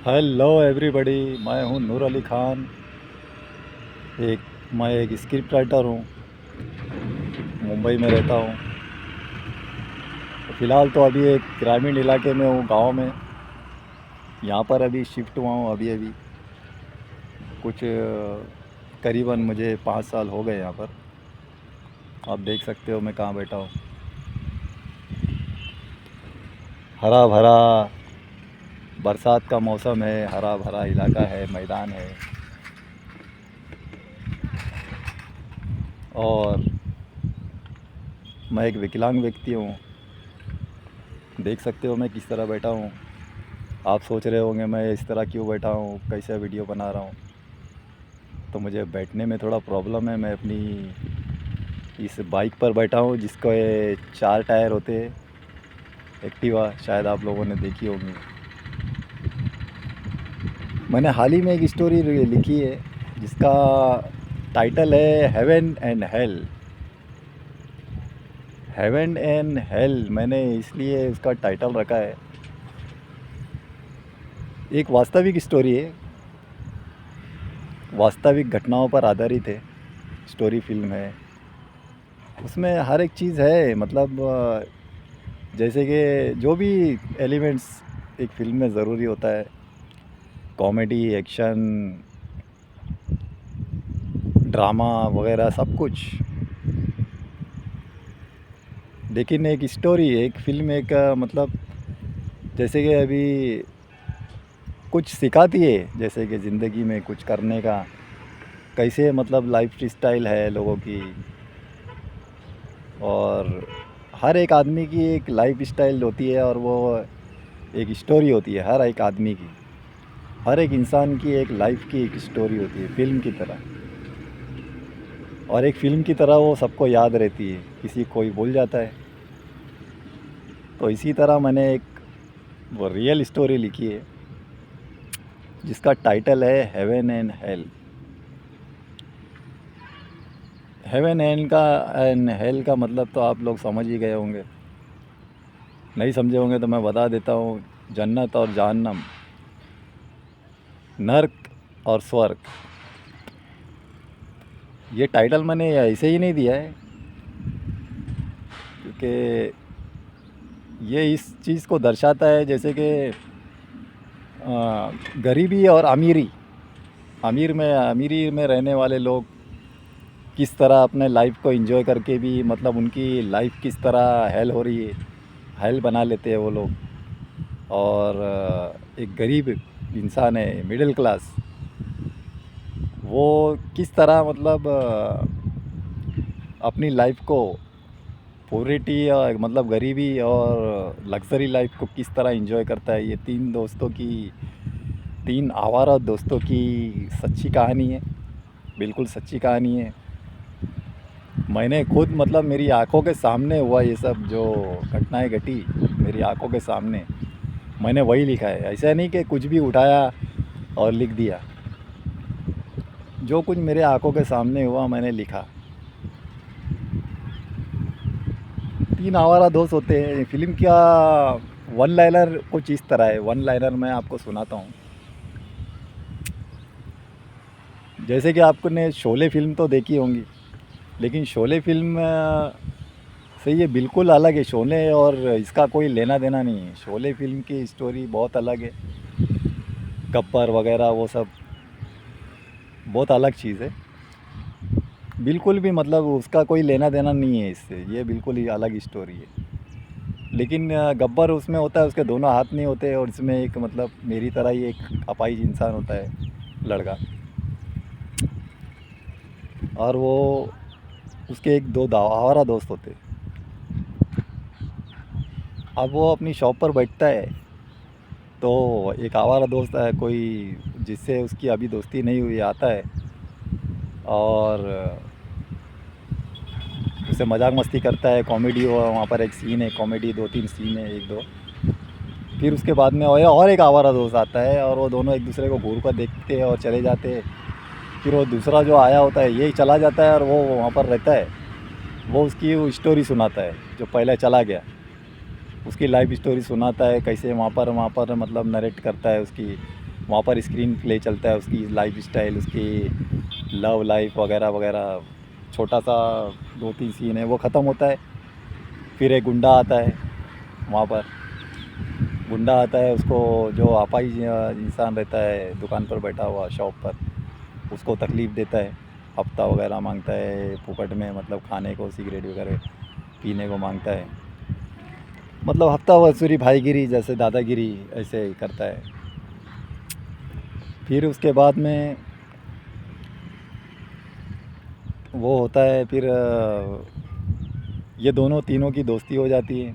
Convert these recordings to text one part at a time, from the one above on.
Hello everybody. मैं हूं नूर अली खान। मैं एक स्क्रिप्ट राइटर हूं। मुंबई में रहता हूं। तो फ़िलहाल तो अभी एक ग्रामीण इलाके में हूं, गांव में। यहां पर अभी शिफ्ट हुआ हूं। अभी अभी कुछ करीबन मुझे 5 साल हो गए यहाँ पर। आप देख सकते हो मैं कहाँ बैठा हूँ। हरा भरा बरसात का मौसम है, हरा भरा इलाका है, मैदान है। और मैं एक विकलांग व्यक्ति हूँ। देख सकते हो मैं किस तरह बैठा हूँ। आप सोच रहे होंगे मैं इस तरह क्यों बैठा हूँ, कैसे वीडियो बना रहा हूँ। तो मुझे बैठने में थोड़ा प्रॉब्लम है। मैं अपनी इस बाइक पर बैठा हूँ जिसको ये 4 टायर होते हैं, एक्टिवा। शायद आप लोगों ने देखी होंगी। मैंने हाल ही में एक स्टोरी लिखी है जिसका टाइटल है heaven and hell. Heaven and hell मैंने इसलिए उसका टाइटल रखा है। एक वास्तविक स्टोरी है, वास्तविक घटनाओं पर आधारित है। स्टोरी फिल्म है। उसमें हर एक चीज़ है, मतलब जैसे कि जो भी एलिमेंट्स एक फ़िल्म में ज़रूरी होता है, कॉमेडी, एक्शन, ड्रामा वगैरह सब कुछ। लेकिन एक स्टोरी, एक फ़िल्म, एक मतलब जैसे कि अभी कुछ सिखाती है, जैसे कि ज़िंदगी में कुछ करने का, कैसे मतलब लाइफ स्टाइल है लोगों की। और हर एक आदमी की एक लाइफ स्टाइल होती है और वो एक स्टोरी होती है। हर एक आदमी की, हर एक इंसान की एक लाइफ की एक स्टोरी होती है, फ़िल्म की तरह। और एक फ़िल्म की तरह वो सबको याद रहती है, किसी कोई भूल जाता है। तो इसी तरह मैंने एक वो रियल स्टोरी लिखी है जिसका टाइटल है heaven and hell. Heaven and hell का मतलब तो आप लोग समझ ही गए होंगे। नहीं समझे होंगे तो मैं बता देता हूँ। जन्नत और जहन्नम, नर्क और स्वर्ग। ये टाइटल मैंने ऐसे ही नहीं दिया है, क्योंकि ये इस चीज़ को दर्शाता है जैसे कि गरीबी और अमीरी। अमीरी में रहने वाले लोग किस तरह अपने लाइफ को एंजॉय करके भी, मतलब उनकी लाइफ किस तरह हेल हो रही है, हेल बना लेते हैं वो लोग। और एक गरीब इंसान है, मिडिल क्लास, वो किस तरह मतलब अपनी लाइफ को पोवर्टी और मतलब गरीबी और लग्जरी लाइफ को किस तरह एंजॉय करता है। ये तीन आवारा दोस्तों की सच्ची कहानी है, बिल्कुल सच्ची कहानी है। मैंने खुद मतलब मेरी आंखों के सामने हुआ ये सब जो घटनाएं घटी, मेरी आंखों के सामने मैंने वही लिखा है। ऐसा नहीं कि कुछ भी उठाया और लिख दिया। जो कुछ मेरे आंखों के सामने हुआ मैंने लिखा। तीन आवारा दोस्त होते हैं। फिल्म का वन लाइनर कुछ इस तरह है। वन लाइनर मैं आपको सुनाता हूँ। जैसे कि आपने शोले फिल्म तो देखी होंगी, लेकिन शोले फिल्म से ये बिल्कुल अलग है। शोले और इसका कोई लेना देना नहीं है। शोले फिल्म की स्टोरी बहुत अलग है। गब्बर वगैरह वो सब बहुत अलग चीज़ है। बिल्कुल भी मतलब उसका कोई लेना देना नहीं है इससे। ये बिल्कुल ही अलग स्टोरी है। लेकिन गब्बर उसमें होता है, उसके दोनों हाथ नहीं होते। और इसमें एक मतलब मेरी तरह ही एक अपाहिज इंसान होता है, लड़का। और वो उसके एक दो आवारा दोस्त होते। अब वो अपनी शॉप पर बैठता है, तो एक आवारा दोस्त है कोई, जिससे उसकी अभी दोस्ती नहीं हुई, आता है और उससे मजाक मस्ती करता है। कॉमेडी हो वहाँ पर, एक सीन है कॉमेडी, 2-3 सीन है, एक दो। फिर उसके बाद में और एक आवारा दोस्त आता है और वो दोनों एक दूसरे को घूर कर देखते हैं और चले जाते हैं। फिर वो दूसरा जो आया होता है यही चला जाता है और वो वहाँ पर रहता है। वो उसकी वो स्टोरी सुनाता है, जो पहले चला गया उसकी लाइफ स्टोरी सुनाता है। कैसे वहाँ पर मतलब नरेट करता है उसकी वहाँ पर स्क्रीन प्ले चलता है, उसकी लाइफ स्टाइल, उसकी लव लाइफ वगैरह वगैरह। छोटा सा 2-3 सीन है, वो ख़त्म होता है। फिर एक गुंडा आता है वहाँ पर। गुंडा आता है, उसको जो अपाहिज इंसान रहता है दुकान पर बैठा हुआ शॉप पर, उसको तकलीफ़ देता है, हफ्ता वगैरह मांगता है फुकट में, मतलब खाने को, सिगरेट वगैरह पीने को मांगता है। मतलब हफ्ता वसूली, भाईगिरी जैसे दादागिरी ऐसे ही करता है। फिर उसके बाद में वो होता है, फिर ये दोनों तीनों की दोस्ती हो जाती है।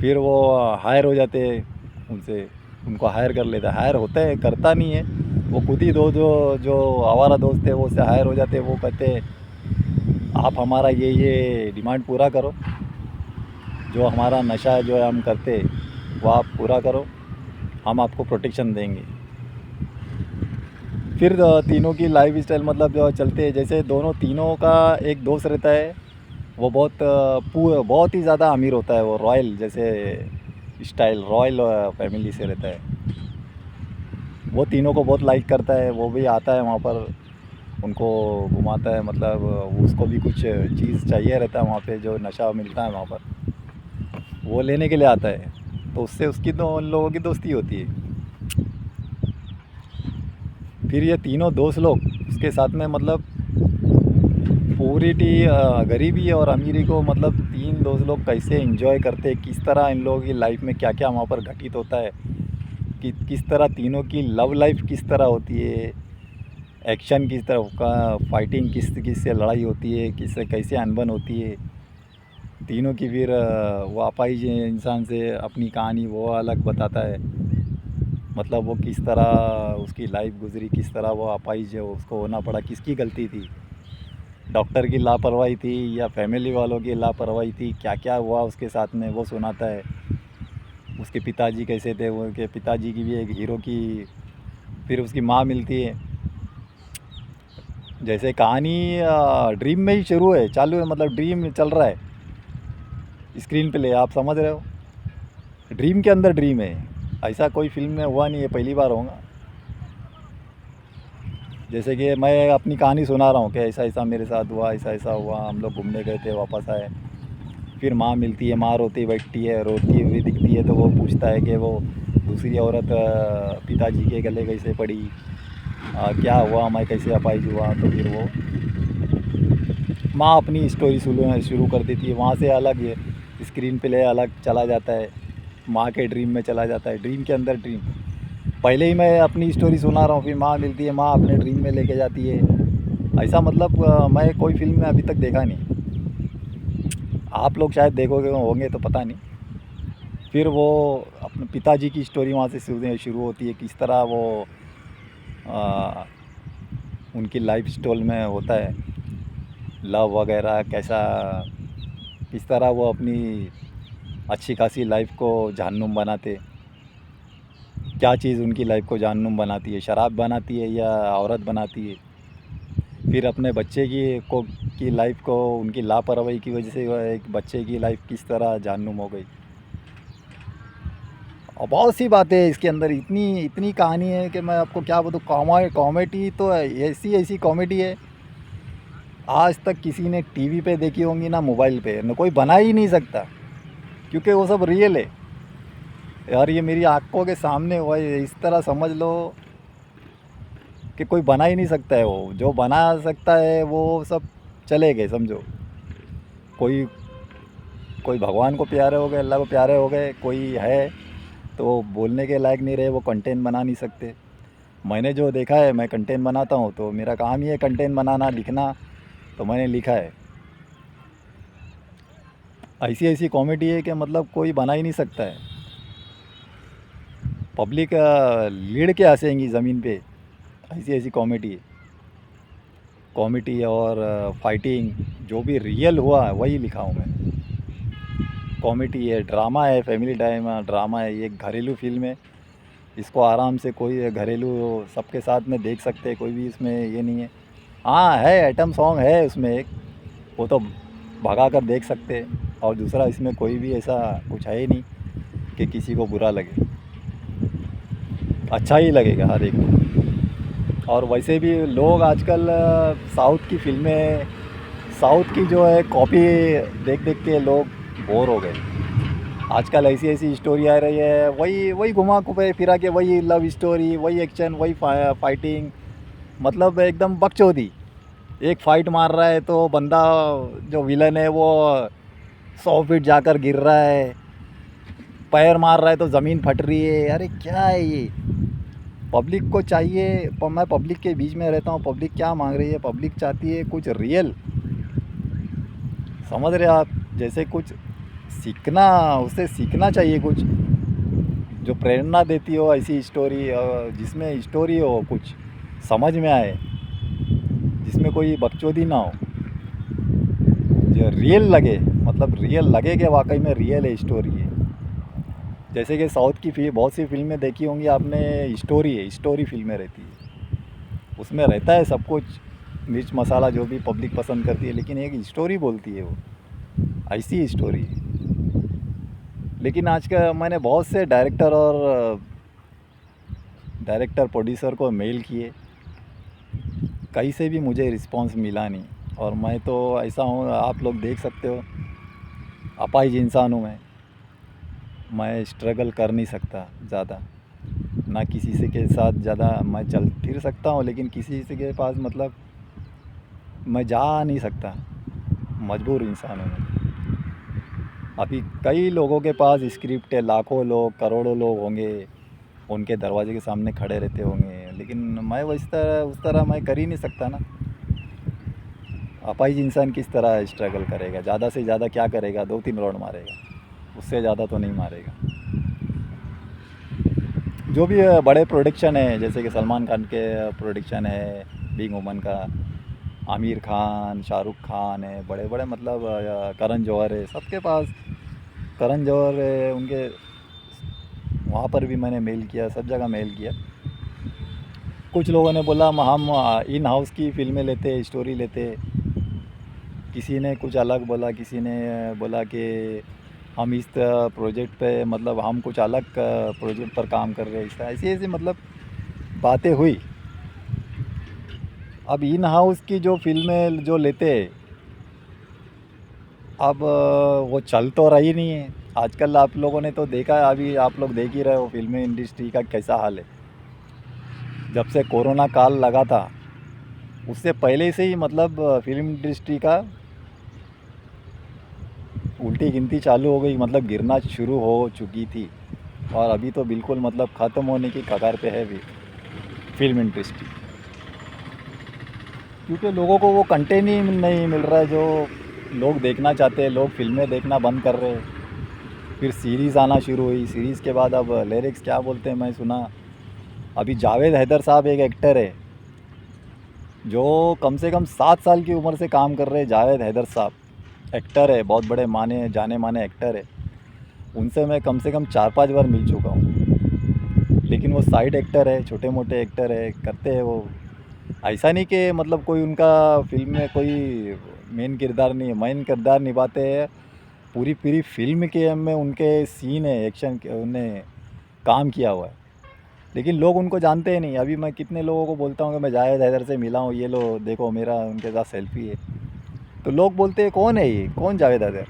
फिर वो हायर हो जाते हैं उनसे, उनको हायर कर लेता है। हायर होता है, करता नहीं है वो, खुद ही दो जो जो आवारा दोस्त है वो उससे हायर हो जाते हैं। वो कहते हैं आप हमारा ये डिमांड पूरा करो, जो हमारा नशा है जो हम करते वो आप पूरा करो, हम आपको प्रोटेक्शन देंगे। फिर तीनों की लाइफ स्टाइल मतलब जो चलते हैं, जैसे दोनों तीनों का एक दोस्त रहता है, वो बहुत ही ज़्यादा अमीर होता है, वो रॉयल जैसे स्टाइल, रॉयल फैमिली से रहता है। वो तीनों को बहुत लाइक करता है, वो भी आता है वहाँ पर, उनको घुमाता है, मतलब उसको भी कुछ चीज़ चाहिए रहता है वहाँ पे, जो नशा मिलता है वहाँ पर, वो लेने के लिए आता है। तो उससे उसकी तो उन लोगों की दोस्ती होती है। फिर ये तीनों दोस्त लोग उसके साथ में, मतलब पूरी गरीबी और अमीरी को, मतलब तीन दोस्त लोग कैसे एंजॉय करते हैं, किस तरह इन लोगों की लाइफ में क्या क्या वहाँ पर घटित होता है, कि किस तरह तीनों की लव लाइफ किस तरह होती है, एक्शन किस तरह का, फाइटिंग किस किस से लड़ाई होती है, किससे कैसे अनबन होती है तीनों की। फिर वो अपाहिज इंसान से अपनी कहानी वो अलग बताता है, मतलब वो किस तरह उसकी लाइफ गुजरी, किस तरह वो अपाहिज है, उसको होना पड़ा, किसकी गलती थी, डॉक्टर की लापरवाही थी या फैमिली वालों की लापरवाही थी, क्या क्या हुआ उसके साथ में वो सुनाता है। उसके पिताजी कैसे थे, वो के पिताजी की भी एक हीरो की। फिर उसकी माँ मिलती है। जैसे कहानी ड्रीम में ही शुरू है, चालू है, मतलब ड्रीम चल रहा है स्क्रीन पे ले, आप समझ रहे हो, ड्रीम के अंदर ड्रीम है। ऐसा कोई फिल्म में हुआ नहीं है, पहली बार होगा। जैसे कि मैं अपनी कहानी सुना रहा हूँ कि ऐसा ऐसा मेरे साथ हुआ, ऐसा ऐसा हुआ, हम लोग घूमने गए थे, वापस आए। फिर माँ मिलती है, माँ रोती बैठती है, रोती हुई दिखती है, तो वो पूछता है कि वो दूसरी औरत पिताजी के गले कैसे पड़ी, क्या हुआ, मैं कैसे अपाहिज हुआ। तो फिर वो माँ अपनी स्टोरी शुरू कर देती है, वहाँ से अलग है, स्क्रीन प्ले अलग चला जाता है, माँ के ड्रीम में चला जाता है, ड्रीम के अंदर ड्रीम। पहले ही मैं अपनी स्टोरी सुना रहा हूँ, फिर माँ मिलती है, माँ अपने ड्रीम में लेके जाती है। ऐसा मतलब मैं कोई फिल्म में अभी तक देखा नहीं, आप लोग शायद देखोगे होंगे तो पता नहीं। फिर वो अपने पिताजी की स्टोरी वहाँ से शुरू होती है, किस तरह वो आ, उनकी लाइफ स्टाइल में होता है, लव वगैरह कैसा, किस तरह वो अपनी अच्छी खासी लाइफ को जहन्नुम बनाते, क्या चीज़ उनकी लाइफ को जहन्नुम बनाती है, शराब बनाती है या औरत बनाती है। फिर अपने बच्चे की लाइफ को, उनकी लापरवाही की वजह से एक बच्चे की लाइफ किस तरह जहन्नुम हो गई। और बहुत सी बातें हैं इसके अंदर, इतनी इतनी कहानी है कि मैं आपको क्या बताऊँ। कॉमेडी तो ऐसी ऐसी कॉमेडी है, आज तक किसी ने टीवी पे देखी होंगी ना मोबाइल पे, न कोई बना ही नहीं सकता, क्योंकि वो सब रियल है यार। ये मेरी आंखों के सामने हुआ है, इस तरह समझ लो कि कोई बना ही नहीं सकता है। वो जो बना सकता है वो सब चले गए समझो। कोई कोई भगवान को प्यारे हो गए, अल्लाह को प्यारे हो गए, कोई है तो वो बोलने के लायक नहीं रहे, वो कंटेंट बना नहीं सकते। मैंने जो देखा है, मैं कंटेंट बनाता हूँ, तो मेरा काम ही है कंटेंट बनाना, लिखना, तो मैंने लिखा है। ऐसी ऐसी कॉमेडी है कि मतलब कोई बना ही नहीं सकता है। पब्लिक लीड़ के हंसेंगी ज़मीन पे, ऐसी ऐसी कॉमेडी है। कॉमेडी और फाइटिंग, जो भी रियल हुआ है वही लिखा हूँ मैं। कॉमेडी है, ड्रामा है, फैमिली ड्रामा है, ये घरेलू फिल्म है। इसको आराम से कोई घरेलू सबके साथ में देख सकते हैं, कोई भी इसमें ये नहीं है। हाँ है, आइटम सॉन्ग है उसमें एक, वो तो भगा कर देख सकते हैं। और दूसरा, इसमें कोई भी ऐसा कुछ है ही नहीं कि किसी को बुरा लगे। अच्छा ही लगेगा हर एक को। और वैसे भी लोग आजकल साउथ की फिल्में, साउथ की जो है कॉपी देख देख के लोग बोर हो गए। आजकल ऐसी ऐसी स्टोरी आ रही है, वही वही घुमा घुमे फिरा के, वही लव स्टोरी, वही एक्शन, वही फाइटिंग, मतलब एकदम बकचोदी। एक फाइट मार रहा है तो बंदा जो विलन है वो 100 फीट जाकर गिर रहा है, पैर मार रहा है तो ज़मीन फट रही है। अरे क्या है ये? पब्लिक को चाहिए, मैं पब्लिक के बीच में रहता हूँ, पब्लिक क्या मांग रही है? पब्लिक चाहती है कुछ रियल, समझ रहे आप? जैसे कुछ सीखना, उससे सीखना चाहिए कुछ, जो प्रेरणा देती हो ऐसी स्टोरी, जिसमें स्टोरी हो कुछ समझ में आए, जिसमें कोई बकचोदी ना हो, जो रियल लगे, मतलब रियल लगे कि वाकई में रियल है, स्टोरी है। जैसे कि साउथ की बहुत सी फिल्में देखी होंगी आपने, स्टोरी है, स्टोरी फिल्में रहती है, उसमें रहता है सब कुछ, मिर्च मसाला जो भी पब्लिक पसंद करती है, लेकिन एक स्टोरी बोलती है वो, ऐसी स्टोरी है। लेकिन आज का मैंने बहुत से डायरेक्टर प्रोड्यूसर को मेल किए, कहीं से भी मुझे रिस्पांस मिला नहीं। और मैं तो ऐसा हूँ, आप लोग देख सकते हो, अपाहिज इंसान हूँ मैं स्ट्रगल कर नहीं सकता ज़्यादा, ना किसी से के साथ ज़्यादा मैं चल फिर सकता हूँ, लेकिन किसी से के पास मतलब मैं जा नहीं सकता, मजबूर इंसान हूँ मैं। अभी कई लोगों के पास स्क्रिप्ट है, लाखों लोग, करोड़ों लोग होंगे, उनके दरवाजे के सामने खड़े रहते होंगे, लेकिन मैं उस तरह मैं कर ही नहीं सकता ना। अपाहिज इंसान किस तरह स्ट्रगल करेगा? ज़्यादा से ज़्यादा क्या करेगा? 2-3 राउंड मारेगा, उससे ज़्यादा तो नहीं मारेगा। जो भी बड़े प्रोडक्शन है, जैसे कि सलमान खान के प्रोडक्शन है, बिग वुमन का, आमिर खान, शाहरुख खान है, बड़े बड़े मतलब करण जौहर है, सबके पास, करण जौहर है उनके, वहाँ पर भी मैंने मेल किया, सब जगह मेल किया। कुछ लोगों ने बोला हम इन हाउस की फ़िल्में लेते, स्टोरी लेते, किसी ने कुछ अलग बोला, किसी ने बोला कि हम इस प्रोजेक्ट पे, मतलब हम कुछ अलग प्रोजेक्ट पर काम कर रहे हैं, ऐसी ऐसी मतलब बातें हुई। अब इन हाउस की जो फिल्में जो लेते, अब वो चल तो रही नहीं है। आजकल आप लोगों ने तो देखा है, अभी आप लोग देख ही रहे हो फिल्म इंडस्ट्री का कैसा हाल है। जब से कोरोना काल लगा था, उससे पहले से ही मतलब फिल्म इंडस्ट्री का उल्टी गिनती चालू हो गई, मतलब गिरना शुरू हो चुकी थी। और अभी तो बिल्कुल मतलब ख़त्म होने की कगार पे है भी फिल्म इंडस्ट्री, क्योंकि लोगों को वो कंटेंट ही नहीं मिल रहा है जो लोग देखना चाहते हैं। लोग फिल्में देखना बंद कर रहे हैं। फिर सीरीज़ आना शुरू हुई, सीरीज़ के बाद अब लिरिक्स क्या बोलते हैं मैं सुना। अभी जावेद हैदर साहब एक एक्टर है जो कम से कम 7 साल की उम्र से काम कर रहे हैं। जावेद हैदर साहब एक्टर है, बहुत बड़े माने जाने माने एक्टर है। उनसे मैं कम से कम 4-5 बार मिल चुका हूँ, लेकिन वो साइड एक्टर है, छोटे मोटे एक्टर है, करते हैं वो। ऐसा नहीं कि मतलब कोई उनका फिल्म में कोई मेन किरदार नहीं है, मेन किरदार निभाते हैं। पूरी पूरी फिल्म के में उनके सीन है, एक्शन के उन्हें काम किया हुआ है, लेकिन लोग उनको जानते ही नहीं। अभी मैं कितने लोगों को बोलता हूँ कि मैं जावेद हैदर से मिला हूँ, ये लो देखो मेरा उनके साथ सेल्फी है, तो लोग बोलते हैं कौन है ये, कौन जावेद हैदर?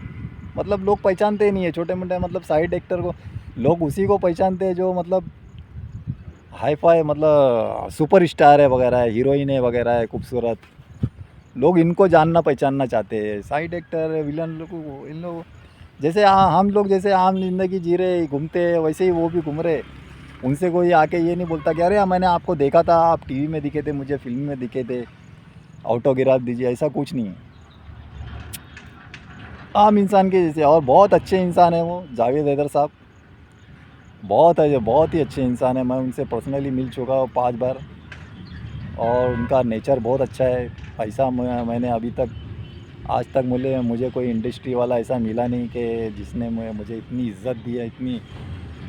मतलब लोग पहचानते ही नहीं है, छोटे मोटे मतलब साइड एक्टर को लोग उसी को पहचानते हैं जो मतलब हाई फाई, मतलब सुपर स्टार है वगैरह है, हीरोइन है वगैरह है खूबसूरत। लोग इनको जानना पहचानना चाहते हैं, साइड एक्टर विलन लोग इन लोग जैसे हम लोग जैसे आम ज़िंदगी जी रहे घूमते हैं, वैसे ही वो भी घूम रहे। उनसे कोई आके ये नहीं बोलता कि अरे मैंने आपको देखा था, आप टीवी में दिखे थे, मुझे फिल्म में दिखे थे, ऑटोग्राफ दीजिए, ऐसा कुछ नहीं है। आम इंसान के जैसे, और बहुत अच्छे इंसान है वो जावेद हैदर साहब, बहुत है, बहुत ही अच्छे इंसान है। मैं उनसे पर्सनली मिल चुका हूँ 5 बार, और उनका नेचर बहुत अच्छा है। ऐसा मैंने अभी तक, आज तक मुझे कोई इंडस्ट्री वाला ऐसा मिला नहीं कि जिसने मुझे इतनी इज्जत दी है, इतनी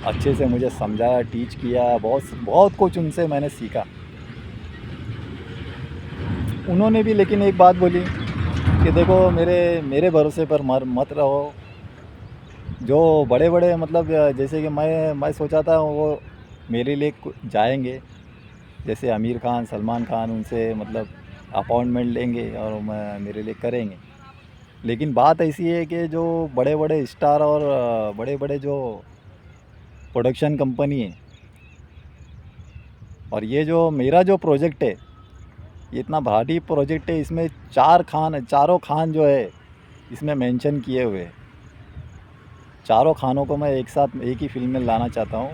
अच्छे से मुझे समझाया, टीच किया। बहुत बहुत कुछ उनसे मैंने सीखा। उन्होंने भी लेकिन एक बात बोली कि देखो मेरे मेरे भरोसे पर मत रहो। जो बड़े बड़े मतलब जैसे कि मैं सोचा था वो मेरे लिए जाएंगे, जैसे आमिर खान, सलमान खान, उनसे मतलब अपॉइंटमेंट लेंगे और मेरे लिए करेंगे। लेकिन बात ऐसी है कि जो बड़े बड़े स्टार और बड़े बड़े जो प्रोडक्शन कंपनी है, और ये जो मेरा जो प्रोजेक्ट है, ये इतना भारी प्रोजेक्ट है, इसमें चारों खान जो है इसमें मेंशन किए हुए हैं। चारों खानों को मैं एक साथ एक ही फिल्म में लाना चाहता हूँ।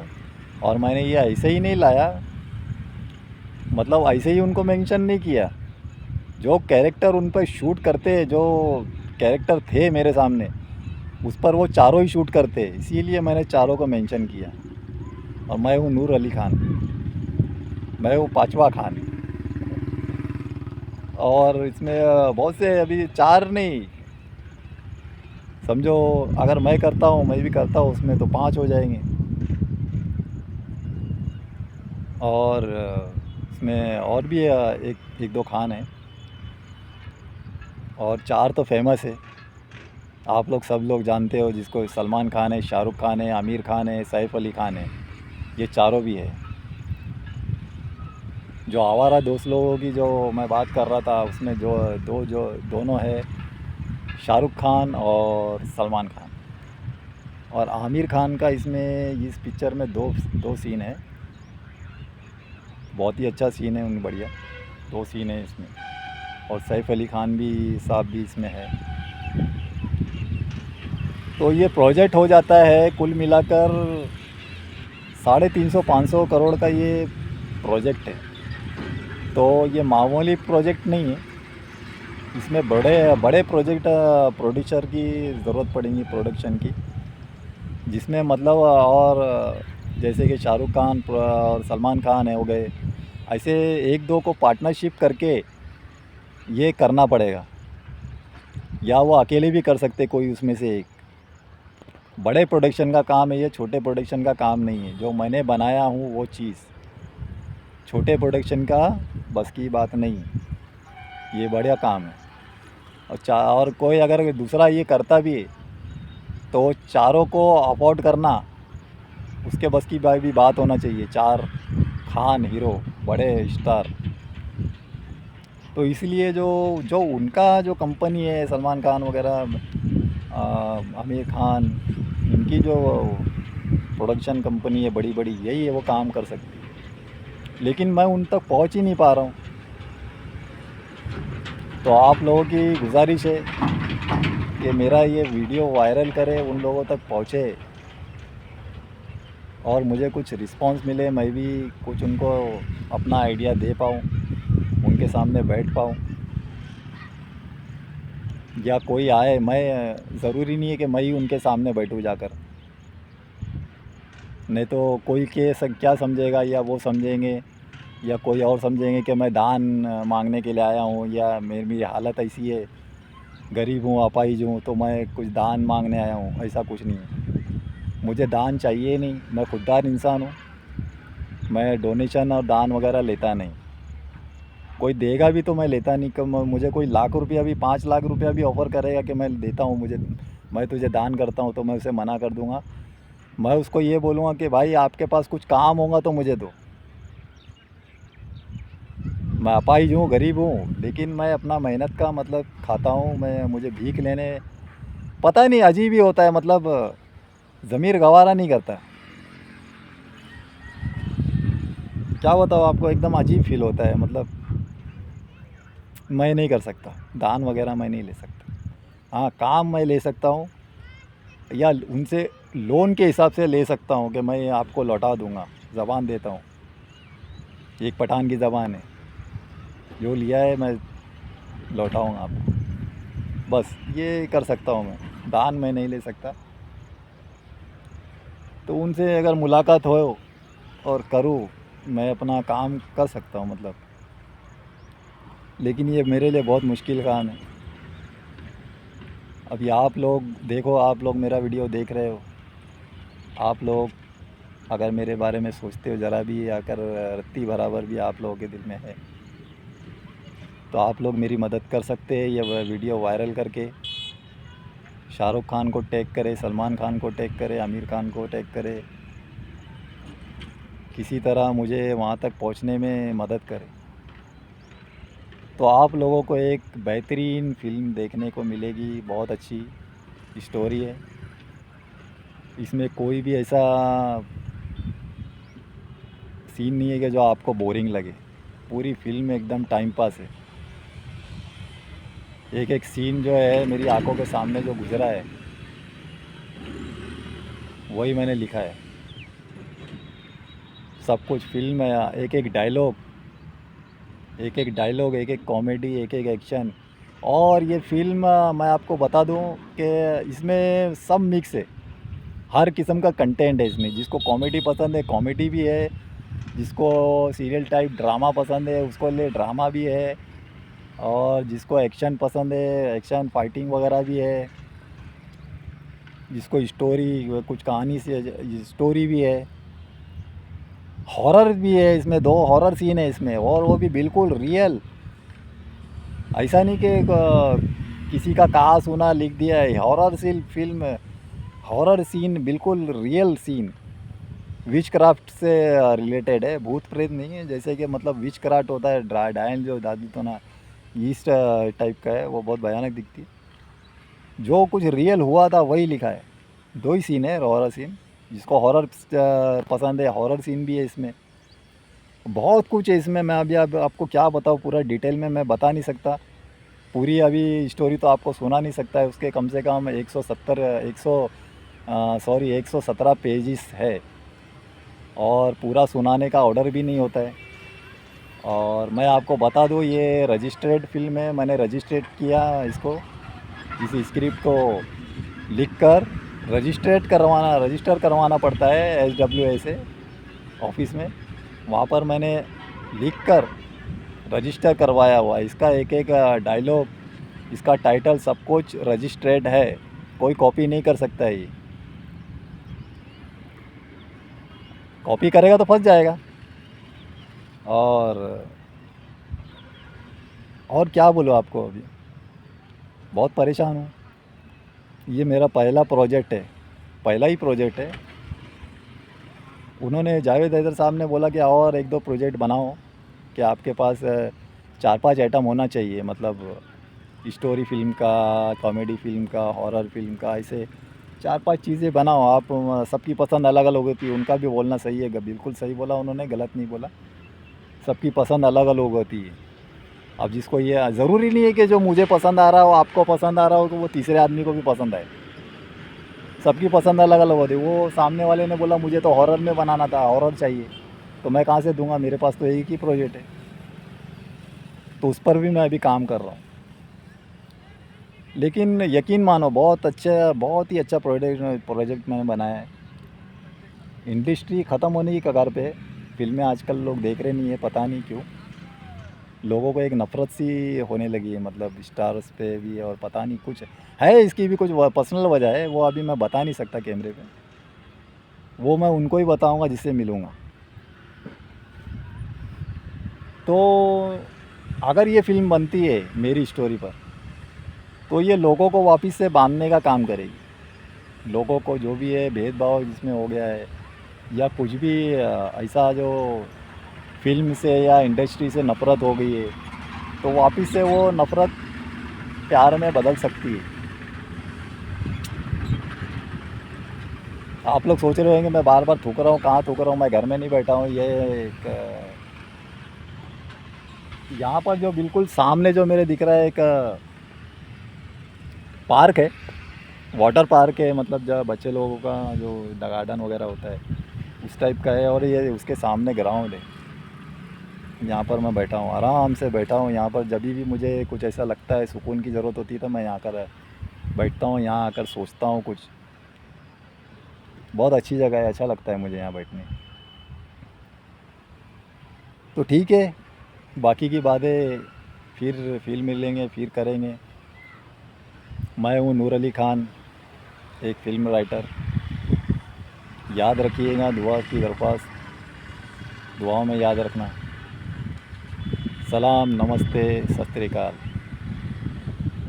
और मैंने ये ऐसे ही नहीं लाया, मतलब ऐसे ही उनको मेंशन नहीं किया। जो कैरेक्टर उन पर शूट करते, जो कैरेक्टर थे मेरे सामने, उस पर वो चारों ही शूट करते, इसीलिए मैंने चारों को मेंशन किया। और मैं हूँ नूर अली खान, मैं हूँ पांचवा खान। और इसमें बहुत से, अभी चार नहीं समझो, अगर मैं करता हूँ, मैं भी करता हूँ उसमें, तो 5 हो जाएंगे। और इसमें और भी एक दो खान हैं, और 4 तो फेमस है, आप लोग सब लोग जानते हो, जिसको सलमान खान है, शाहरुख खान है, आमिर खान है, सैफ अली खान है, ये चारों भी है। जो आवारा दोस्त लोगों की जो मैं बात कर रहा था, उसमें जो दोनों है, शाहरुख खान और सलमान खान। और आमिर खान का इसमें इस पिक्चर में दो सीन है, बहुत ही अच्छा सीन है, उन बढ़िया 2 सीन है इसमें। और सैफ अली खान भी साहब भी इसमें है। तो ये प्रोजेक्ट हो जाता है कुल मिलाकर 350-500 करोड़ का ये प्रोजेक्ट है। तो ये मामूली प्रोजेक्ट नहीं है, इसमें बड़े बड़े प्रोजेक्ट प्रोड्यूसर की ज़रूरत पड़ेगी, प्रोडक्शन की, जिसमें मतलब और जैसे कि शाहरुख खान और सलमान खान है हो गए, ऐसे एक दो को पार्टनरशिप करके ये करना पड़ेगा, या वो अकेले भी कर सकते कोई उसमें से एक। बड़े प्रोडक्शन का काम है ये, छोटे प्रोडक्शन का काम नहीं है। जो मैंने बनाया हूँ वो चीज़ छोटे प्रोडक्शन का बस की बात नहीं, ये बढ़िया काम है। और कोई अगर दूसरा ये करता भी है, तो चारों को अफोर्ड करना उसके बस की भी बात होना चाहिए। 4 खान हीरो, बड़े स्टार। तो इसलिए जो जो उनका जो कंपनी है, सलमान खान वगैरह, आमिर खान, इनकी जो प्रोडक्शन कंपनी है बड़ी बड़ी, यही है वो काम कर सकती है। लेकिन मैं उन तक पहुंच ही नहीं पा रहा हूं। तो आप लोगों की गुजारिश है कि मेरा ये वीडियो वायरल करे, उन लोगों तक पहुंचे, और मुझे कुछ रिस्पांस मिले, मैं भी कुछ उनको अपना आइडिया दे पाऊँ, उनके सामने बैठ पाऊँ, या कोई आए। मैं ज़रूरी नहीं है कि मैं ही उनके सामने बैठूँ जाकर, नहीं तो कोई क्या समझेगा, या वो समझेंगे, या कोई और समझेंगे कि मैं दान मांगने के लिए आया हूँ, या मेरी हालत ऐसी है, गरीब हूँ, अपाहिज हूँ, तो मैं कुछ दान मांगने आया हूँ। ऐसा कुछ नहीं है, मुझे दान चाहिए नहीं, मैं खुददार इंसान हूँ। मैं डोनेशन और दान वगैरह लेता नहीं, कोई देगा भी तो मैं लेता नहीं। कम मुझे कोई लाख रुपया भी, 5 लाख रुपया भी ऑफ़र करेगा कि मैं देता हूँ, मुझे, मैं तुझे दान करता हूँ, तो मैं उसे मना कर दूँगा। मैं उसको ये बोलूँगा कि भाई आपके पास कुछ काम होगा तो मुझे दो, मैं अपाहिज हूँ, गरीब हूँ, लेकिन मैं अपना मेहनत का मतलब खाता हूँ। मुझे भीख लेने, पता नहीं, अजीब ही होता है, मतलब ज़मीर गवारा नहीं करता। क्या बताओ आपको, एकदम अजीब फील होता है। मतलब मैं नहीं कर सकता, दान वगैरह मैं नहीं ले सकता। हाँ, काम मैं ले सकता हूँ, या उनसे लोन के हिसाब से ले सकता हूँ कि मैं आपको लौटा दूँगा, ज़बान देता हूँ। एक पठान की ज़बान है, जो लिया है मैं लौटाऊँगा आपको, बस ये कर सकता हूँ मैं। दान मैं नहीं ले सकता। तो उनसे अगर मुलाकात हो और करूँ, मैं अपना काम कर सकता हूँ मतलब। लेकिन ये मेरे लिए बहुत मुश्किल काम है। अभी आप लोग देखो, आप लोग मेरा वीडियो देख रहे हो, आप लोग अगर मेरे बारे में सोचते हो ज़रा भी, अगर रत्ती बराबर भी आप लोगों के दिल में है, तो आप लोग मेरी मदद कर सकते हैं। ये वीडियो वायरल करके शाहरुख खान को टैग करे, सलमान खान को टैग करे, आमिर खान को टैग करे, किसी तरह मुझे वहाँ तक पहुँचने में मदद करे। तो आप लोगों को एक बेहतरीन फ़िल्म देखने को मिलेगी, बहुत अच्छी स्टोरी है। इसमें कोई भी ऐसा सीन नहीं है कि जो आपको बोरिंग लगे। पूरी फ़िल्म एकदम टाइम पास है। एक एक सीन जो है मेरी आंखों के सामने जो गुज़रा है, वही मैंने लिखा है। सब कुछ फ़िल्म में एक एक डायलॉग, एक एक कॉमेडी, एक एक एक्शन। और ये फ़िल्म मैं आपको बता दूं कि इसमें सब मिक्स है। हर किस्म का कंटेंट है इसमें। जिसको कॉमेडी पसंद है कॉमेडी भी है, जिसको सीरियल टाइप ड्रामा पसंद है उसको लिए ड्रामा भी है, और जिसको एक्शन पसंद है एक्शन फाइटिंग वगैरह भी है, जिसको स्टोरी कुछ कहानी से स्टोरी भी है, हॉरर भी है। इसमें 2 हॉरर सीन है इसमें, और वो भी बिल्कुल रियल। ऐसा नहीं कि किसी का कहा सुना लिख दिया है। Horror scene film, horror scene बिल्कुल रियल सीन, विच क्राफ्ट से रिलेटेड है, भूत प्रेत नहीं है। जैसे कि मतलब विच क्राफ्ट होता है, डायन जो दादी तो ना ईस्ट टाइप का है, वो बहुत भयानक दिखती है। जो कुछ रियल हुआ था वही लिखा है। 2 ही सीन है हॉरर सीन। जिसको हॉरर पसंद है हॉरर सीन भी है इसमें। बहुत कुछ है इसमें। मैं अभी अब आपको क्या बताऊँ, पूरा डिटेल में मैं बता नहीं सकता। पूरी अभी स्टोरी तो आपको सुना नहीं सकता है। उसके कम से कम 117 पेजेस है, और पूरा सुनाने का ऑर्डर भी नहीं होता है। और मैं आपको बता दूँ, ये रजिस्टर्ड फ़िल्म है। मैंने रजिस्ट्रेट किया इसको, इस स्क्रिप्ट को लिख कर रजिस्टर करवाना पड़ता है SWA से, ऑफिस में। वहाँ पर मैंने लिख कर रजिस्टर करवाया हुआ है। इसका एक एक डायलॉग, इसका टाइटल सब कुछ रजिस्ट्रेड है। कोई कॉपी नहीं कर सकता है। ये कॉपी करेगा तो फंस जाएगा। और क्या बोलूँ आपको, अभी बहुत परेशान हूँ। ये मेरा पहला प्रोजेक्ट है, पहला ही प्रोजेक्ट है। उन्होंने जावेद हैदर साहब ने बोला कि और 1-2 प्रोजेक्ट बनाओ, कि आपके पास 4-5 आइटम होना चाहिए। मतलब स्टोरी फ़िल्म का, कॉमेडी फ़िल्म का, हॉरर फ़िल्म का, ऐसे 4-5 चीज़ें बनाओ आप। सबकी पसंद अलग अलग होती है। उनका भी बोलना सही है, बिल्कुल सही बोला उन्होंने, गलत नहीं बोला। सबकी पसंद अलग अलग होती है। अब जिसको ये ज़रूरी नहीं है कि जो मुझे पसंद आ रहा हो आपको पसंद आ रहा हो, तो वो तीसरे आदमी को भी पसंद आए। सबकी पसंद अलग अलग होती है। वो सामने वाले ने बोला मुझे तो हॉरर में बनाना था, हॉरर चाहिए, तो मैं कहाँ से दूंगा? मेरे पास तो एक ही प्रोजेक्ट है। तो उस पर भी मैं अभी काम कर रहा हूँ। लेकिन यकीन मानो, बहुत ही अच्छा प्रोजेक्ट मैंने बनाया है। इंडस्ट्री ख़त्म होने की कगार पे है। फिल्में आजकल लोग देख रहे नहीं है, पता नहीं क्यों। लोगों को एक नफ़रत सी होने लगी है, मतलब स्टार्स पे भी। और पता नहीं कुछ है, इसकी भी कुछ पर्सनल वजह है, वो अभी मैं बता नहीं सकता कैमरे पे। वो मैं उनको ही बताऊंगा जिससे मिलूँगा। तो अगर ये फ़िल्म बनती है मेरी स्टोरी पर, तो ये लोगों को वापस से बांधने का काम करेगी। लोगों को जो भी है भेदभाव जिसमें हो गया है, या कुछ भी ऐसा जो फ़िल्म से या इंडस्ट्री से नफ़रत हो गई है, तो वापस से वो नफ़रत प्यार में बदल सकती है। आप लोग सोच रहे होंगे मैं बार बार थूक रहा हूँ, कहाँ थूक रहा हूँ, मैं घर में नहीं बैठा हूँ। ये एक यहाँ पर जो बिल्कुल सामने जो मेरे दिख रहा है, एक पार्क है, वाटर पार्क है। मतलब जब बच्चे लोगों का जो गार्डन वगैरह होता है, उस टाइप का है। और ये उसके सामने ग्राउंड है। यहाँ पर मैं बैठा हूँ, आराम से बैठा हूँ यहाँ पर। जब भी मुझे कुछ ऐसा लगता है, सुकून की ज़रूरत होती है, तो मैं यहाँ कर बैठता हूँ। यहाँ आकर सोचता हूँ कुछ। बहुत अच्छी जगह है, अच्छा लगता है मुझे यहाँ बैठने। तो ठीक है, बाकी की बातें फिर मिलेंगे, फिर करेंगे। मैं हूँ नूर अली ख़ान, एक फ़िल्म राइटर। याद रखिएगा, दुआ की दरख्वास्त, दुआओं में याद रखना। सलाम, नमस्ते, सत श्री अकाल।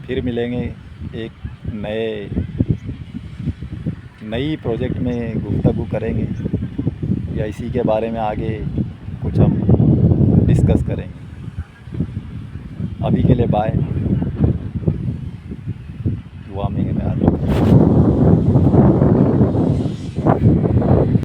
फिर मिलेंगे एक नई प्रोजेक्ट में, गुफ्तगू करेंगे। या इसी के बारे में आगे कुछ हम डिस्कस करेंगे। अभी के लिए बाय।